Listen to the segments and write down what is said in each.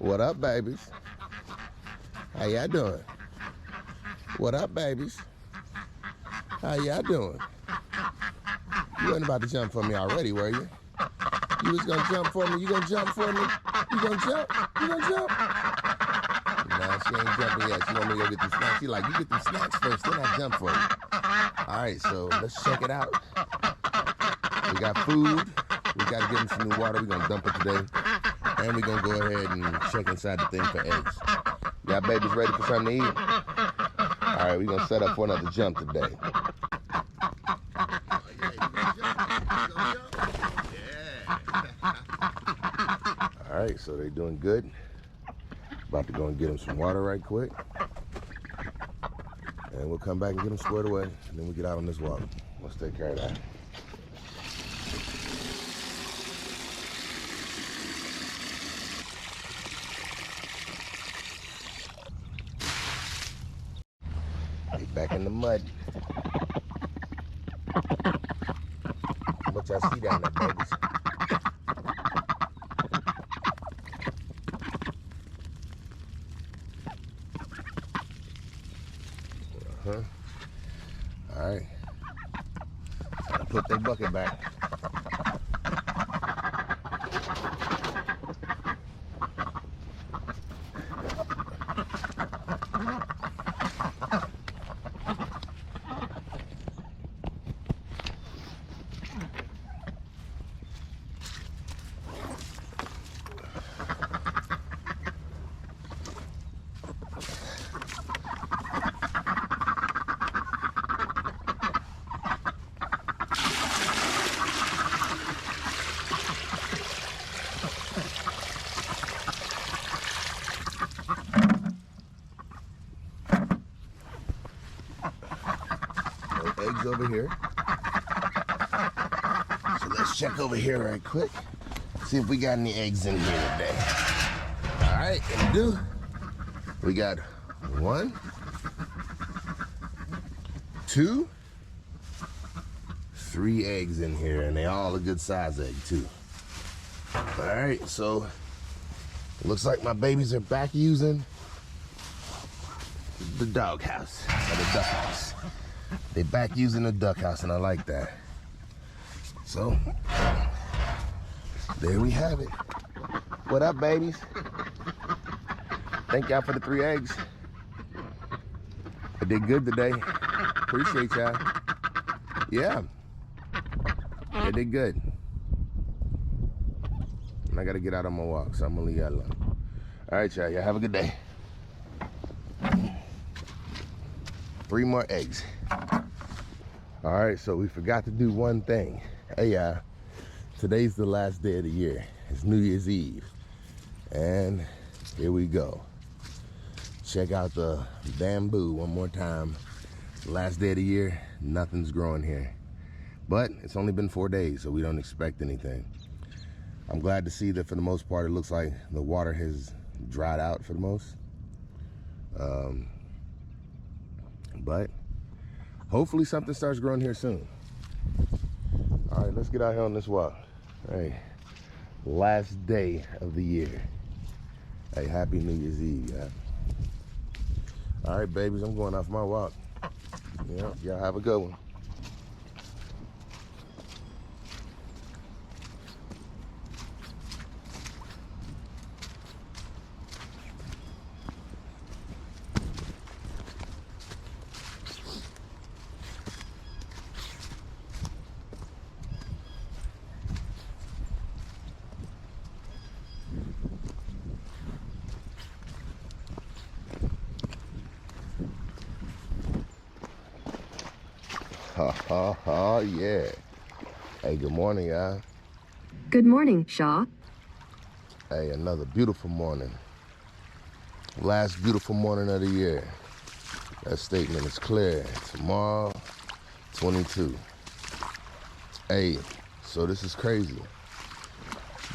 What up, babies? How y'all doing? What up, babies? How y'all doing? You wasn't about to jump for me already, were you? You was gonna jump for me? You gonna jump for me? You gonna jump? You gonna jump? Nah, she ain't jumping yet. She want me to go get them snacks. She like, you get them snacks first, then I jump for you. All right, so let's check it out. We got food. We got to give them some new water. We're going to dump it today. And we're going to go ahead and check inside the thing for eggs. Y'all babies ready for something to eat? All right, we're going to set up for another jump today. All right, so they're doing good. About to go and get them some water right quick. And we'll come back and get them squared away. And then we get out on this walk. Let's take care of that. They back in the mud. What y'all see down there, babies? All right. Gotta put their bucket back. Eggs over here. So let's check over here right quick. See if we got any eggs in here today. All right, and we do. We got 1, 2, 3 eggs in here, and they all a good size egg too. All right, so it looks like my babies are back using the dog house, or the duck house. They back using the duck house, and I like that. So, there we have it. What up, babies? Thank y'all for the 3 eggs. I did good today. Appreciate y'all. Yeah. They did good. And I gotta get out on my walk, so I'm gonna leave y'all alone. All right, y'all. Y'all have a good day. 3 more eggs. All right, so we forgot to do one thing. Hey, today's the last day of the year. It's New Year's Eve. And here we go. Check out the bamboo one more time. Last day of the year, nothing's growing here. But it's only been 4 days, so we don't expect anything. I'm glad to see that for the most part, it looks like the water has dried out for the most. But hopefully something starts growing here soon. All right, let's get out here on this walk. All right, last day of the year. Hey, happy New Year's Eve, yeah. All right, babies, I'm going off my walk. Yeah, y'all have a good one. Ha ha ha, yeah. Hey, good morning, y'all. Good morning, Shaw. Hey, another beautiful morning. Last beautiful morning of the year. That statement is clear. Tomorrow, 22. Hey, so this is crazy.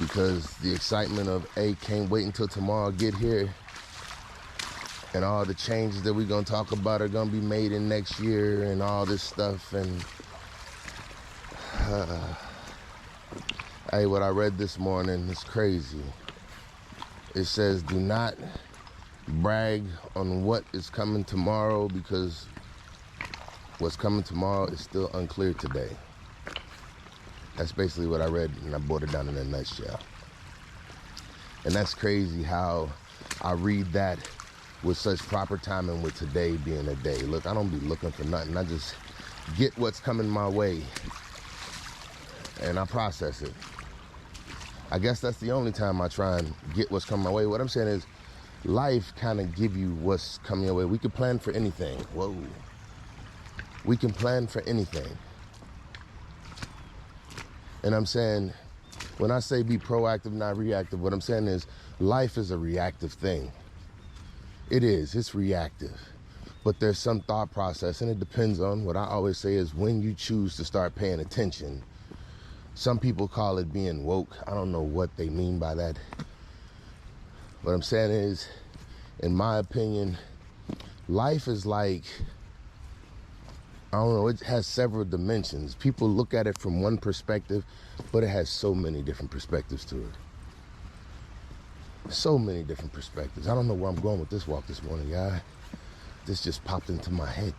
Because the excitement of, hey, can't wait until tomorrow get here. And all the changes that we're going to talk about are going to be made in next year and all this stuff. And hey, what I read this morning is crazy. It says, do not brag on what is coming tomorrow because what's coming tomorrow is still unclear today. That's basically what I read, and I boiled it down in a nutshell. And that's crazy how I read that with such proper timing with today being a day. Look, I don't be looking for nothing. I just get what's coming my way and I process it. I guess that's the only time I try and get what's coming my way. What I'm saying is life kind of give you what's coming your way. We can plan for anything. Whoa. We can plan for anything. And I'm saying, when I say be proactive, not reactive, what I'm saying is life is a reactive thing. It is, it's reactive. But there's some thought process, and it depends on what I always say is when you choose to start paying attention. Some people call it being woke. I don't know what they mean by that. What I'm saying is, in my opinion, life is like, I don't know, it has several dimensions. People look at it from one perspective, but it has so many different perspectives to it. So many different perspectives. I don't know where I'm going with this walk this morning, y'all. This just popped into my head.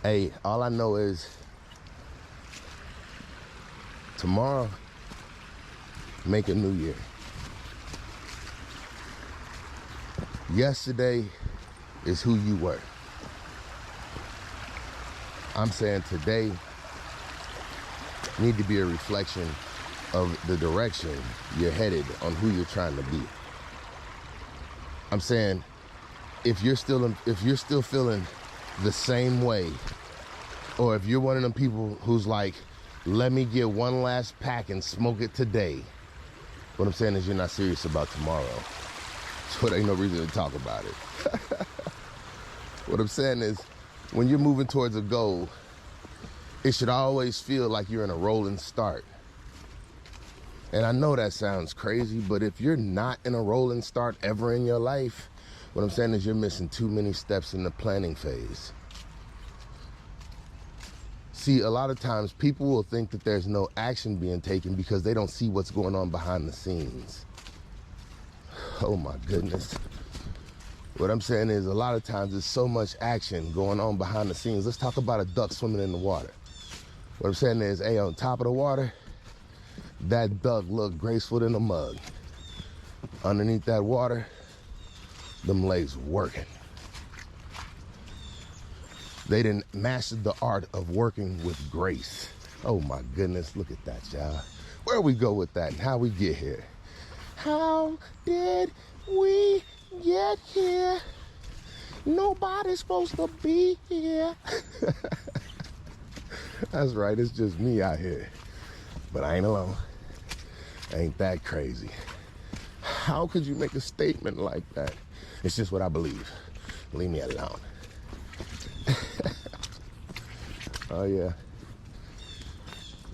Hey, all I know is tomorrow, make a new year. Yesterday is who you were. I'm saying today need to be a reflection of the direction you're headed on who you're trying to be. I'm saying if you're still feeling the same way, or if you're one of them people who's like, let me get one last pack and smoke it today, what I'm saying is you're not serious about tomorrow. So there ain't no reason to talk about it. What I'm saying is, when you're moving towards a goal, it should always feel like you're in a rolling start. And I know that sounds crazy, but if you're not in a rolling start ever in your life, what I'm saying is you're missing too many steps in the planning phase. See, a lot of times people will think that there's no action being taken because they don't see what's going on behind the scenes. Oh my goodness. What I'm saying is a lot of times there's so much action going on behind the scenes. Let's talk about a duck swimming in the water. What I'm saying is, hey, on top of the water, that duck looked graceful in a mug. Underneath that water, them legs working. They didn't master the art of working with grace. Oh my goodness, look at that, y'all. Where we go with that and how we get here? How did we get here? Nobody's supposed to be here. That's right, it's just me out here. But I ain't alone. Ain't that crazy? How could you make a statement like that? It's just what I believe. Leave me alone. Oh yeah.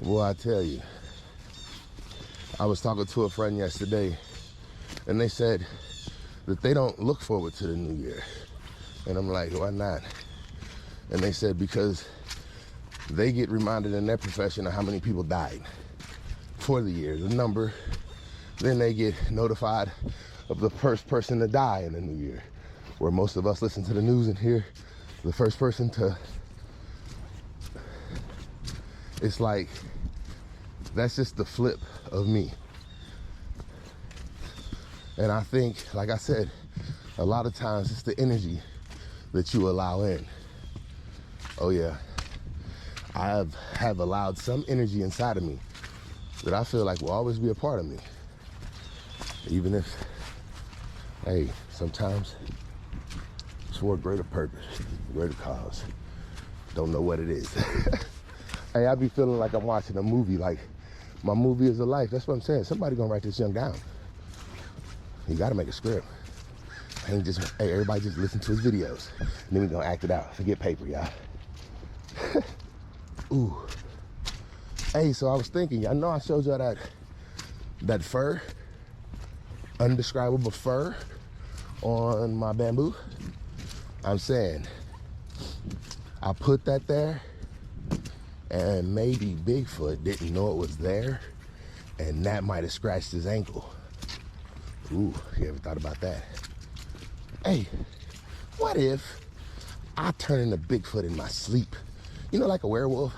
Well, I tell you, I was talking to a friend yesterday, and they said that they don't look forward to the new year. And I'm like, why not? And they said because they get reminded in their profession of how many people died for the year, the number. Then they get notified of the first person to die in the new year, where most of us listen to the news and hear the first person to. It's like, that's just the flip of me. And I think, like I said, a lot of times it's the energy that you allow in. Oh yeah, I have allowed some energy inside of me that I feel like will always be a part of me. Even if, hey, sometimes it's for a greater purpose, greater cause. Don't know what it is. Hey, I be feeling like I'm watching a movie, like my movie is a life. That's what I'm saying. Somebody gonna write this junk down. You gotta make a script. Ain't just, hey, everybody just listen to his videos. And then we gonna act it out. Forget paper, y'all. Ooh. Hey, so I was thinking, y'all know I showed y'all that fur, undescribable fur on my bamboo. I'm saying, I put that there, and maybe Bigfoot didn't know it was there, and that might have scratched his ankle. Ooh, you ever thought about that? Hey, what if I turn into Bigfoot in my sleep? You know, like a werewolf?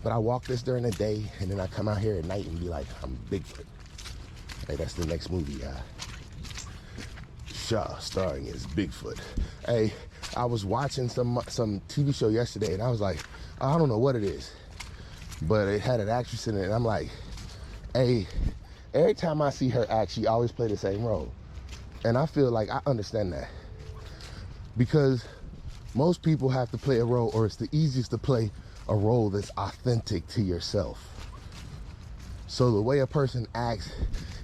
But I walk this during the day, and then I come out here at night and be like, I'm Bigfoot. Hey, that's the next movie, Shaw, starring as Bigfoot. Hey, I was watching some TV show yesterday, and I was like, I don't know what it is, but it had an actress in it, and I'm like, hey, every time I see her act, she always play the same role. And I feel like I understand that. Because most people have to play a role, or it's the easiest to play a role that's authentic to yourself. So the way a person acts,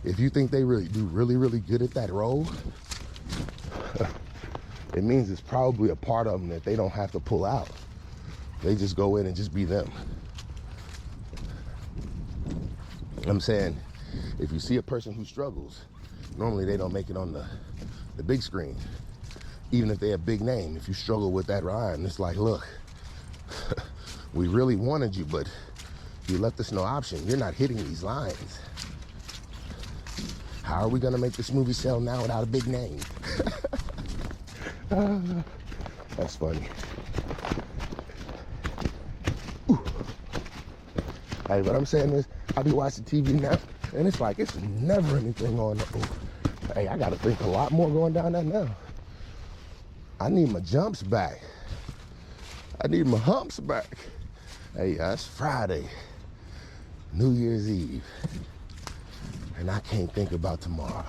if you think they really do really good at that role, it means it's probably a part of them that they don't have to pull out. They just go in and just be them. I'm saying, if you see a person who struggles, normally they don't make it on the big screen. Even if they have a big name, if you struggle with that rhyme, it's like, look, we really wanted you, but you left us no option. You're not hitting these lines. How are we gonna make this movie sell now without a big name? That's funny. Ooh. Hey, what I'm saying is, I be watching TV now, and it's like, it's never anything on. Hey, I gotta think a lot more going down that now. I need my jumps back. I need my humps back. Hey, it's Friday, New Year's Eve, and I can't think about tomorrow.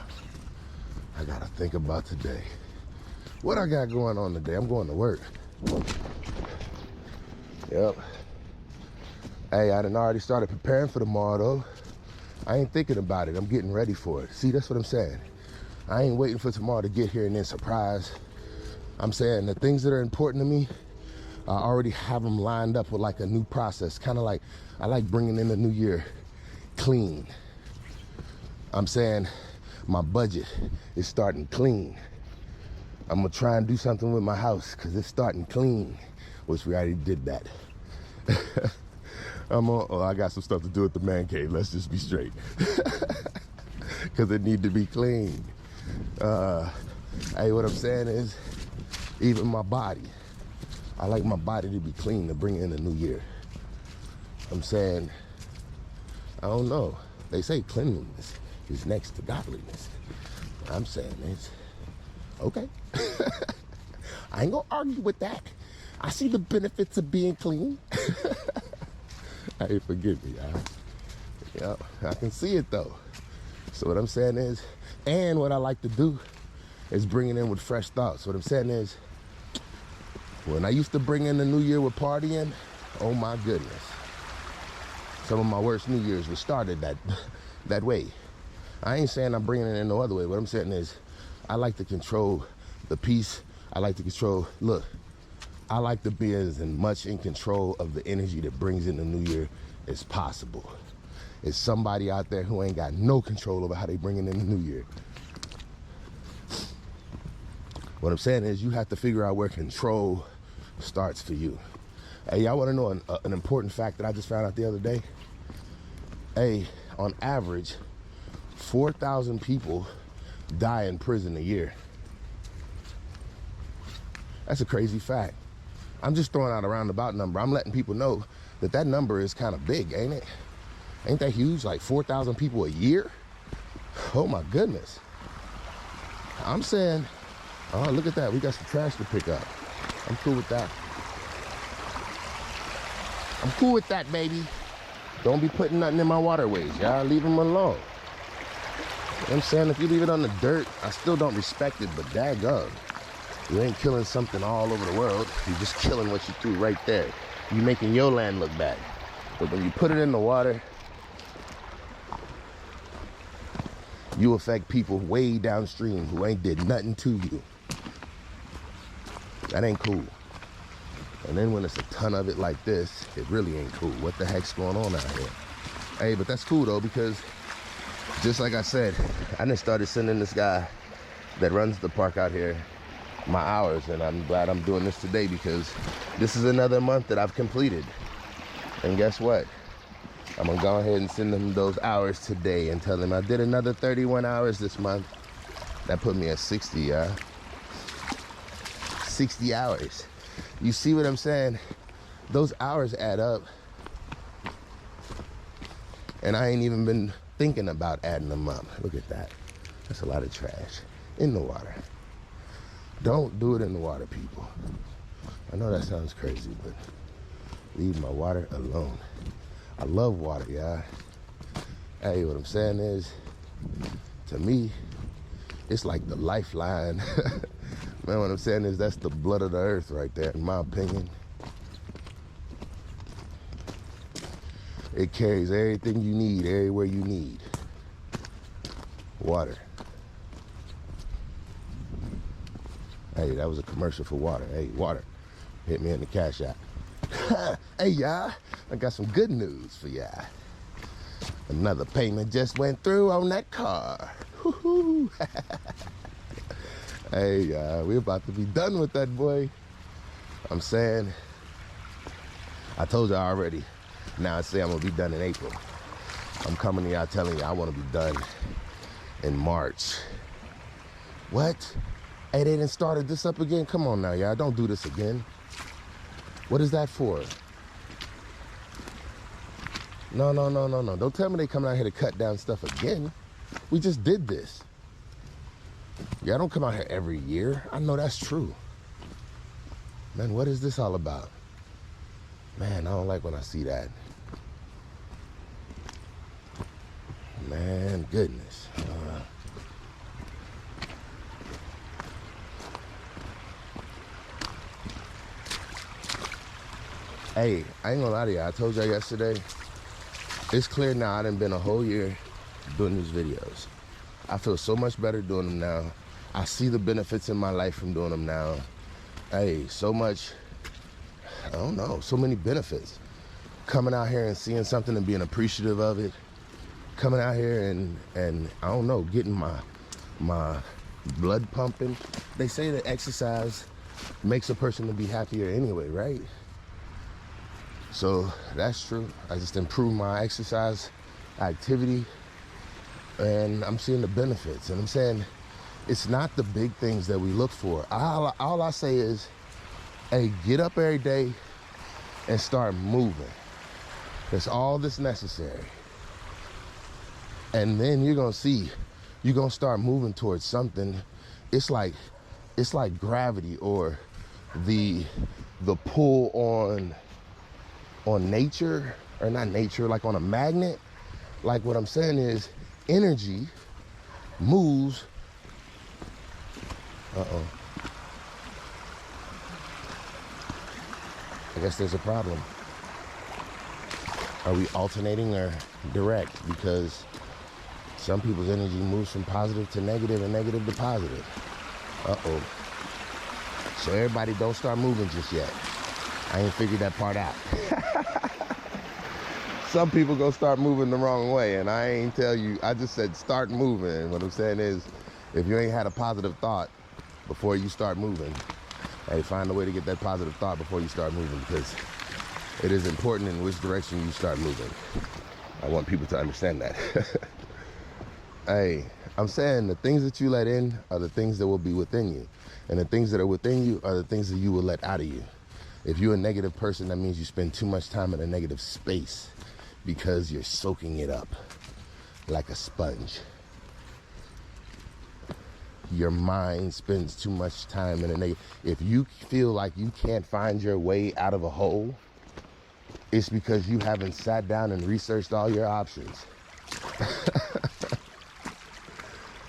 I gotta think about today. What I got going on today? I'm going to work. Yep. Hey, I done already started preparing for tomorrow, though. I ain't thinking about it. I'm getting ready for it. See, that's what I'm saying. I ain't waiting for tomorrow to get here and then surprise. I'm saying the things that are important to me, I already have them lined up with like a new process. Kind of like, I like bringing in the new year clean. I'm saying my budget is starting clean. I'm gonna try and do something with my house because it's starting clean, which we already did that. I got some stuff to do at the man cave. Let's just be straight. Because it need to be clean. Hey, what I'm saying is, even my body, I like my body to be clean to bring in the new year. I'm saying, I don't know. They say cleanliness is next to godliness. I'm saying it's okay. I ain't gonna argue with that. I see the benefits of being clean. Hey, forgive me, Yep, I can see it though. So what I'm saying is, and what I like to do is bring it in with fresh thoughts. What I'm saying is, when I used to bring in the new year with partying, oh my goodness. Some of my worst New Year's were started that way. I ain't saying I'm bringing it in no other way. What I'm saying is, I like to control the peace. I like to control, look, I like to be as much in control of the energy that brings in the new year as possible. It's somebody out there who ain't got no control over how they bring in the new year. What I'm saying is, you have to figure out where control starts for you. Hey, y'all wanna know an important fact that I just found out the other day? Hey, on average, 4,000 people die in prison a year. That's a crazy fact. I'm just throwing out a roundabout number. I'm letting people know that that number is kind of big, ain't it? Ain't that huge? Like 4,000 people a year? Oh my goodness. I'm saying, oh, look at that. We got some trash to pick up. I'm cool with that. I'm cool with that, baby. Don't be putting nothing in my waterways, y'all. Leave them alone. You know what I'm saying? If you leave it on the dirt, I still don't respect it, but daggone. You ain't killing something all over the world. You're just killing what you threw right there. You're making your land look bad. But when you put it in the water, you affect people way downstream who ain't did nothing to you. That ain't cool. And then when it's a ton of it like this, it really ain't cool. What the heck's going on out here? Hey, but that's cool though, because just like I said, I just started sending this guy that runs the park out here my hours, and I'm glad I'm doing this today because this is another month that I've completed. And guess what? I'm gonna go ahead and send them those hours today and tell them I did another 31 hours this month. That put me at 60, 60 hours. You see what I'm saying? Those hours add up. And I ain't even been thinking about adding them up. Look at that. That's a lot of trash in the water. Don't do it in the water, people. I know that sounds crazy, but leave my water alone. I love water, y'all. Hey, what I'm saying is, to me, it's like the lifeline. Man, what I'm saying is that's the blood of the earth right there, in my opinion. It carries everything you need, everywhere you need. Water. Hey, that was a commercial for water. Hey, water. Hit me in the cash app. Hey, y'all, I got some good news for y'all. Another payment just went through on that car. Woo-hoo. Hey, we're about to be done with that, boy. I'm saying, I told y'all already. Now I say I'm gonna be done in April. I'm coming to y'all telling you I wanna be done in March. What? Hey, they done started this up again? Come on now, y'all, don't do this again. What is that for? No. Don't tell me they coming out here to cut down stuff again. We just did this. Y'all don't come out here every year. I know that's true. Man, what is this all about? Man, I don't like when I see that. Man, goodness. Hey, I ain't gonna lie to you. I told y'all yesterday, it's clear now I done been a whole year doing these videos. I feel so much better doing them now. I see the benefits in my life from doing them now. Hey, so much, I don't know, so many benefits. Coming out here and seeing something and being appreciative of it. Coming out here and I don't know, getting my blood pumping. They say that exercise makes a person to be happier anyway, right? So that's true. I just improved my exercise activity and I'm seeing the benefits. And I'm saying it's not the big things that we look for. All I say is, hey, get up every day and start moving. That's all that's necessary. And then you're gonna see, you're gonna start moving towards something. It's like gravity or the pull on nature, or not nature, like on a magnet. Like what I'm saying is energy moves. I guess there's a problem. Are we alternating or direct? Because some people's energy moves from positive to negative and negative to positive. So everybody don't start moving just yet. I ain't figured that part out. Some people go start moving the wrong way, and I ain't tell you, I just said start moving. And what I'm saying is, if you ain't had a positive thought before you start moving, hey, find a way to get that positive thought before you start moving, because it is important in which direction you start moving. I want people to understand that. Hey, I'm saying the things that you let in are the things that will be within you. And the things that are within you are the things that you will let out of you. If you're a negative person, that means you spend too much time in a negative space because you're soaking it up like a sponge. Your mind spends too much time in a negative. If you feel like you can't find your way out of a hole, it's because you haven't sat down and researched all your options.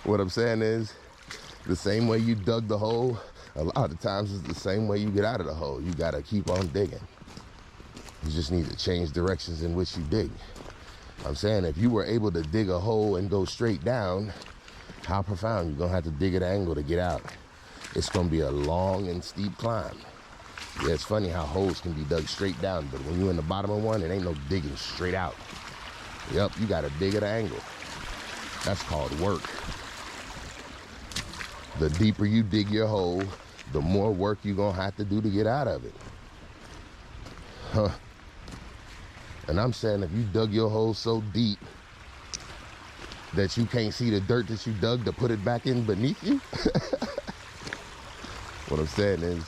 What I'm saying is, the same way you dug the hole, a lot of times it's the same way you get out of the hole. You gotta keep on digging. You just need to change directions in which you dig. I'm saying if you were able to dig a hole and go straight down, how profound? You're gonna have to dig at an angle to get out. It's gonna be a long and steep climb. Yeah, it's funny how holes can be dug straight down, but when you're in the bottom of one, it ain't no digging straight out. Yep, you gotta dig at an angle. That's called work. The deeper you dig your hole, the more work you're gonna have to do to get out of it. Huh. And I'm saying if you dug your hole so deep that you can't see the dirt that you dug to put it back in beneath you, what I'm saying is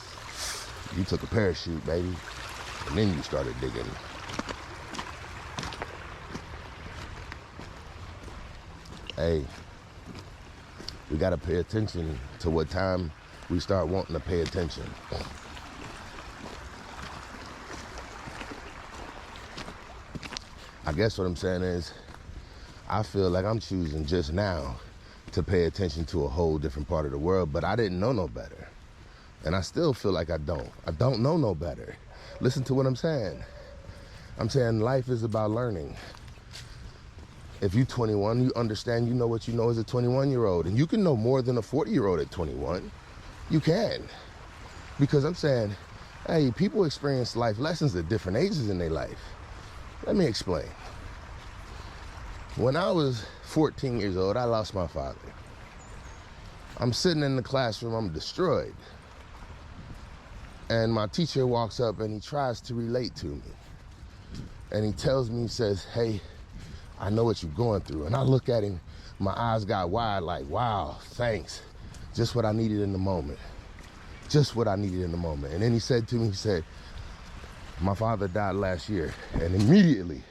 you took a parachute, baby, and then you started digging. Hey, we gotta pay attention to what time we start wanting to pay attention. I guess what I'm saying is, I feel like I'm choosing just now to pay attention to a whole different part of the world, but I didn't know no better. And I still feel like I don't. I don't know no better. Listen to what I'm saying. I'm saying life is about learning. If you're 21, you understand, you know what you know as a 21-year-old. And you can know more than a 40-year-old at 21. You can. Because I'm saying, hey, people experience life lessons at different ages in their life. Let me explain. When I was 14 years old, I lost my father. I'm sitting in the classroom, I'm destroyed. And my teacher walks up and he tries to relate to me. And he tells me, he says, hey, I know what you're going through. And I look at him, my eyes got wide like, wow, thanks. Just what I needed in the moment. Just what I needed in the moment. And then he said to me, he said, my father died last year. And immediately,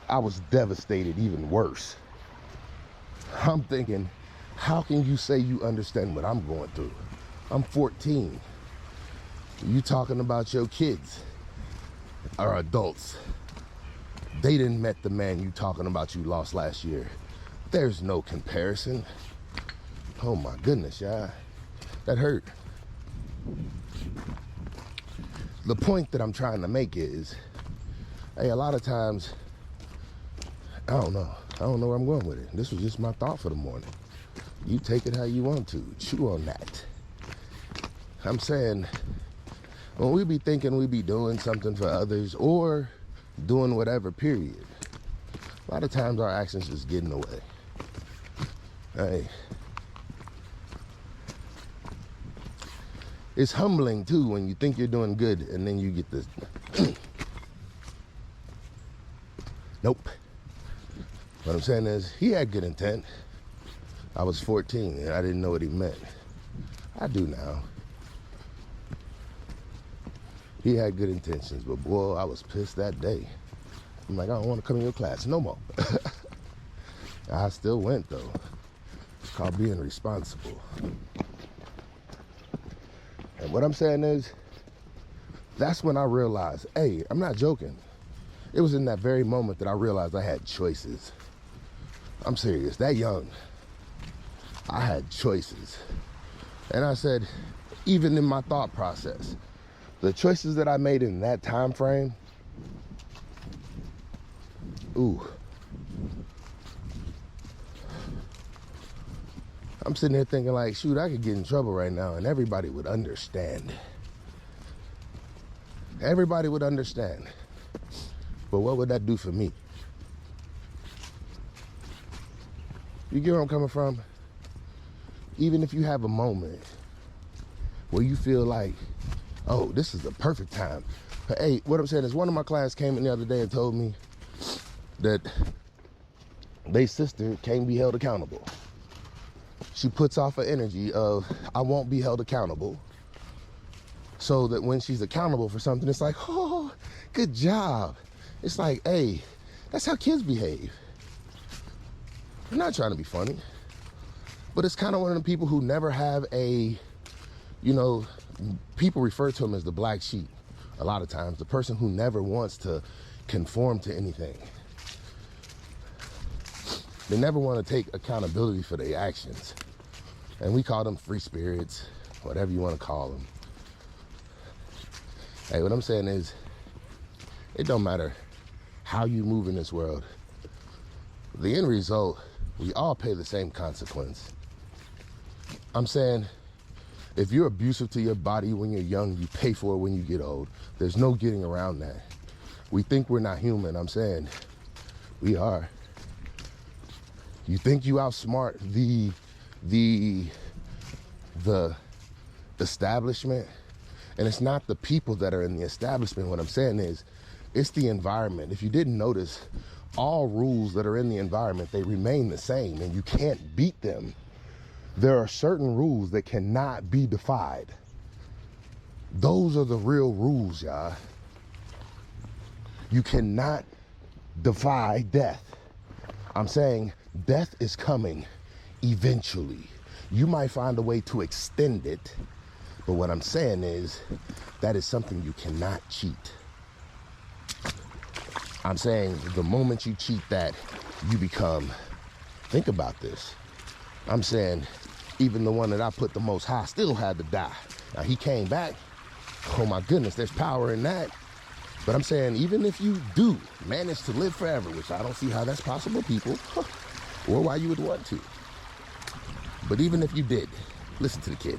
I was devastated, even worse. I'm thinking, how can you say you understand what I'm going through? I'm 14. You talking about your kids are adults. They didn't met the man you talking about you lost last year. There's no comparison. Oh my goodness, y'all. That hurt. The point that I'm trying to make is, hey, a lot of times, I don't know where I'm going with it. This was just my thought for the morning. You take it how you want to. Chew on that. I'm saying, when we be thinking we be doing something for others or doing whatever, period, a lot of times our actions just get in the way. Hey. It's humbling too when you think you're doing good and then you get this. Nope. What I'm saying is, he had good intent. I was 14 and I didn't know what he meant. I do now. He had good intentions, but boy, I was pissed that day. I'm like, I don't want to come in your class no more. I still went though. It's called being responsible. And what I'm saying is, that's when I realized, hey, I'm not joking. It was in that very moment that I realized I had choices. I'm serious, that young, I had choices. And I said, even in my thought process, the choices that I made in that time frame, ooh. I'm sitting there thinking like, shoot, I could get in trouble right now and everybody would understand. Everybody would understand. But what would that do for me? You get where I'm coming from? Even if you have a moment where you feel like, oh, this is the perfect time. But hey, what I'm saying is, one of my class came in the other day and told me that their sister can't be held accountable. She puts off an energy of, I won't be held accountable. So that when she's accountable for something, it's like, oh, good job. It's like, hey, that's how kids behave. I'm not trying to be funny, but it's kind of one of the people who never have a, you know, people refer to him as the black sheep a lot of times, the person who never wants to conform to anything. They never want to take accountability for their actions. And we call them free spirits, whatever you want to call them. Hey, what I'm saying is, it don't matter how you move in this world. The end result, we all pay the same consequence. I'm saying, if you're abusive to your body when you're young, you pay for it when you get old. There's no getting around that. We think we're not human. I'm saying, we are. You think you outsmart the establishment, And it's not the people that are in the establishment. What I'm saying is, it's the environment. If you didn't notice, all rules that are in the environment, they remain the same and you can't beat them. There are certain rules that cannot be defied. Those are the real rules, y'all. You cannot defy death. I'm saying death is coming eventually. You might find a way to extend it, but what I'm saying is that is something you cannot cheat. I'm saying the moment you cheat that, you become, think about this. I'm saying even the one that I put the most high still had to die. Now he came back. Oh my goodness, there's power in that. But I'm saying even if you do manage to live forever, which I don't see how that's possible, people, or why you would want to. But even if you did, listen to the kid.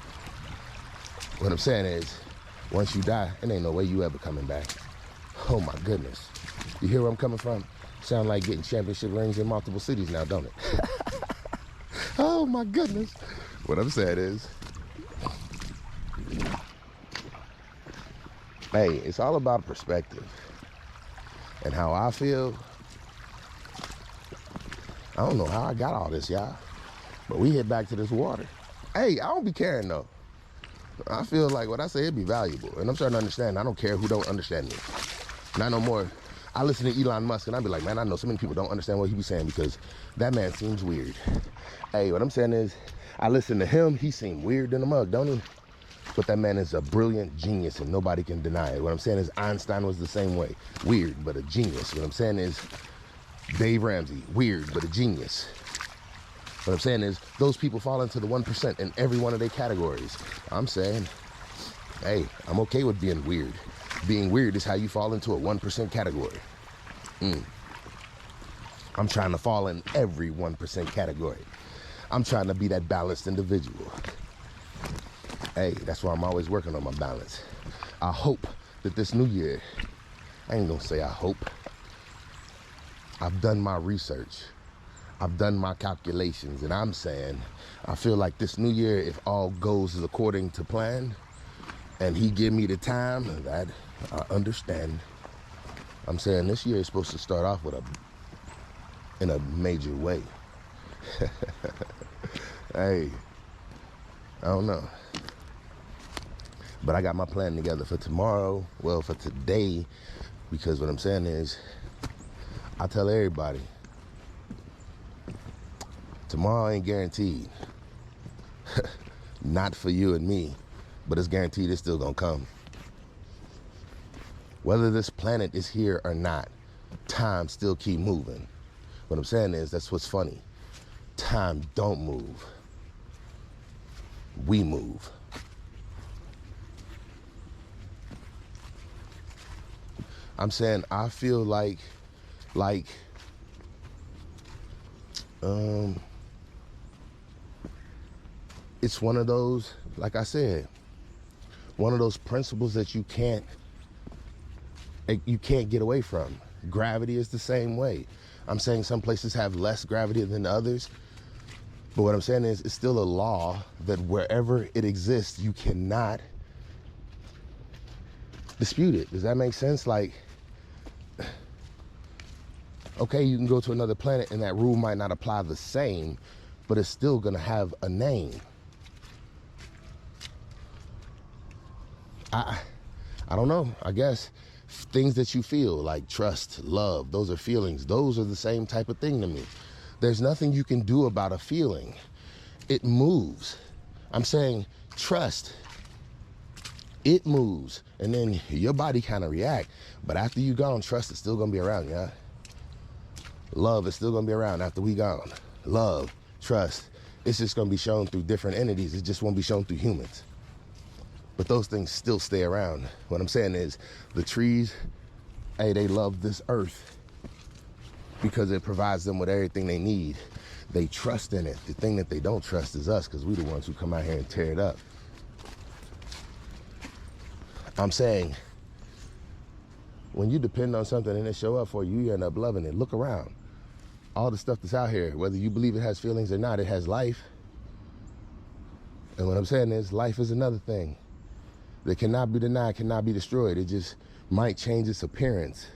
What I'm saying is, once you die, it ain't no way you ever coming back. Oh my goodness. You hear where I'm coming from? Sound like getting championship rings in multiple cities now, don't it? Oh my goodness. What I'm saying is, hey, it's all about perspective. And how I feel, I don't know how I got all this, y'all. But we head back to this water. Hey, I don't be caring though. I feel like what I say, it'd be valuable. And I'm starting to understand. I don't care who don't understand me. Not no more. I listen to Elon Musk and I be like, man, I know so many people don't understand what he be saying because that man seems weird. Hey, what I'm saying is, I listen to him, he seemed weird in the mug, don't he? But that man is a brilliant genius and nobody can deny it. What I'm saying is Einstein was the same way. Weird, but a genius. What I'm saying is Dave Ramsey, weird, but a genius. What I'm saying is those people fall into the 1% in every one of their categories. I'm saying, hey, I'm okay with being weird. Being weird is how you fall into a 1% category. I'm trying to fall in every 1% category. I'm trying to be that balanced individual. Hey, that's why I'm always working on my balance. I hope that this new year, I ain't gonna say I hope. I've done my research. I've done my calculations, and I'm saying, I feel like this new year, if all goes as according to plan, and he give me the time, that I understand. I'm saying this year is supposed to start off with in a major way. Hey, I don't know. But I got my plan together for tomorrow, well, for today, because what I'm saying is, I tell everybody, tomorrow ain't guaranteed. Not for you and me, but it's guaranteed it's still gonna come. Whether this planet is here or not, time still keep moving. What I'm saying is, that's what's funny. Time don't move. We move. I'm saying I feel like it's one of those, like I said, one of those principles that you can't get away from. Gravity is the same way. I'm saying some places have less gravity than others, but what I'm saying is it's still a law that wherever it exists, you cannot dispute it. Does that make sense? Like, okay, you can go to another planet and that rule might not apply the same, but it's still gonna have a name. I don't know, I guess things that you feel like trust, love, those are feelings. Those are the same type of thing to me. There's nothing you can do about a feeling. It moves. I'm saying trust, it moves, and then your body kind of react. But after you gone, trust is still gonna be around, yeah? Love is still gonna be around after we gone. Love, trust, it's just gonna be shown through different entities. It just won't be shown through humans. But those things still stay around. What I'm saying is the trees, hey, they love this earth because it provides them with everything they need. They trust in it. The thing that they don't trust is us, because we the ones who come out here and tear it up. I'm saying, when you depend on something and it show up for you, you end up loving it. Look around. All the stuff that's out here, whether you believe it has feelings or not, it has life. And what I'm saying is, life is another thing. that cannot be denied, cannot be destroyed. It just might change its appearance.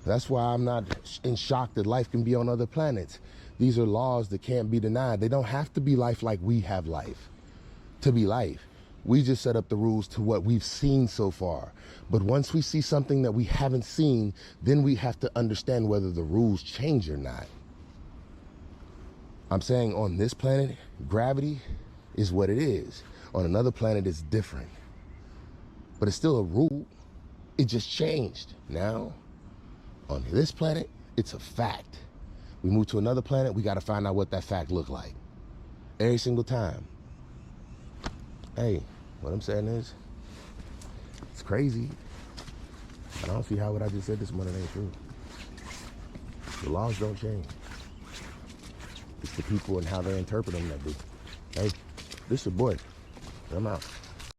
That's why I'm not in shock that life can be on other planets. These are laws that can't be denied. They don't have to be life like we have life to be life. We just set up the rules to what we've seen so far. But once we see something that we haven't seen, then we have to understand whether the rules change or not. I'm saying on this planet, gravity is what it is. On another planet, it's different. But it's still a rule. It just changed. Now, on this planet, it's a fact. We move to another planet, we got to find out what that fact look like. Every single time. Hey, what I'm saying is, it's crazy. I don't see how what I just said this morning ain't true. The laws don't change. It's the people and how they interpret them that do. Hey, this your boy. I'm out.